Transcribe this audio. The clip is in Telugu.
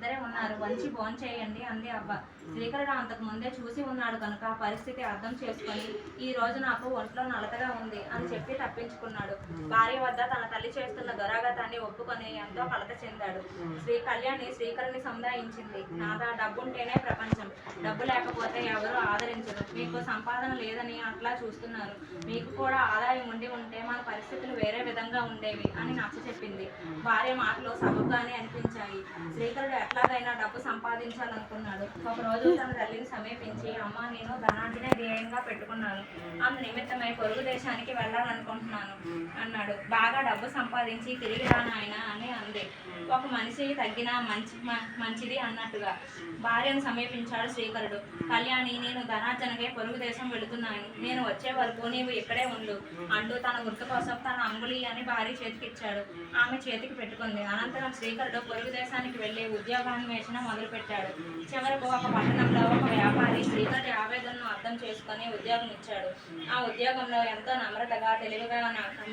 ఇద్దరే ఉన్నారు, వచ్చి భోంచేయండి అంది అవ్వ. శ్రీకరుడు అంతకు ముందే చూసి ఉన్నాడు కనుక ఆ పరిస్థితి అర్థం చేసుకొని, ఈ రోజు నాకు ఒంట్లో నలతగా ఉంది అని చెప్పి తప్పించుకున్నాడు. భార్య వద్ద తన తల్లి చేస్తున్న దురాగతాన్ని ఒప్పుకొని ఎంతో కలత చెందాడు. కళ్యాణి శ్రీకరుని సముదాయించింది. నాదా, డబ్బుంటేనే ప్రపంచం, డబ్బు లేకపోతే ఎవరూ ఆదరించరు. మీకు సంపాదన లేదని అట్లా చూస్తున్నారు, మీకు కూడా ఆదాయం ఉండి ఉంటే మన పరిస్థితులు వేరే విధంగా ఉండేవి అని నచ్చ చెప్పింది. భార్య మాటలు సబబుగానే అనిపించాయి. శ్రీకరుడు ఎట్లాగైనా డబ్బు సంపాదించాలనుకున్నాడు. ఒకరోజు తన తల్లిని సమీపించి, అమ్మ, నేను ధనార్జనే ధ్యేయంగా పెట్టుకున్నాను, అందు నిమిత్తమై పొరుగు దేశానికి వెళ్ళాలనుకుంటున్నాను అన్నాడు. బాగా డబ్బు సంపాదించి తిరిగి రానాయన అని అంది. ఒక మనిషి తగ్గినా మంచిది అన్నట్టుగా. భార్యను సమీపించాడు శ్రీకరుడు. కళ్యాణి, నేను ధనార్జనకే పొరుగు దేశం వెళుతున్నాను, నేను వచ్చే వరకు నీవు ఇక్కడే ఉండు అంటూ తన గుర్తు కోసం తన అంగుళి అని భార్య చేతికిచ్చాడు. ఆమె చేతికి పెట్టుకుంది. అనంతరం శ్రీకరుడు పొరుగు దేశానికి వెళ్లి ఉద్యోగాన్వేషణ మొదలుపెట్టాడు. చివరకు ఒక పట్టణంలో ఒక వ్యాపారి శ్రీకరుడి ఆవేదనను అర్థం చేసుకుని ఉద్యోగం ఇచ్చాడు. ఆ ఉద్యోగంలో ఎంతో నమ్రతగా తెలివిగా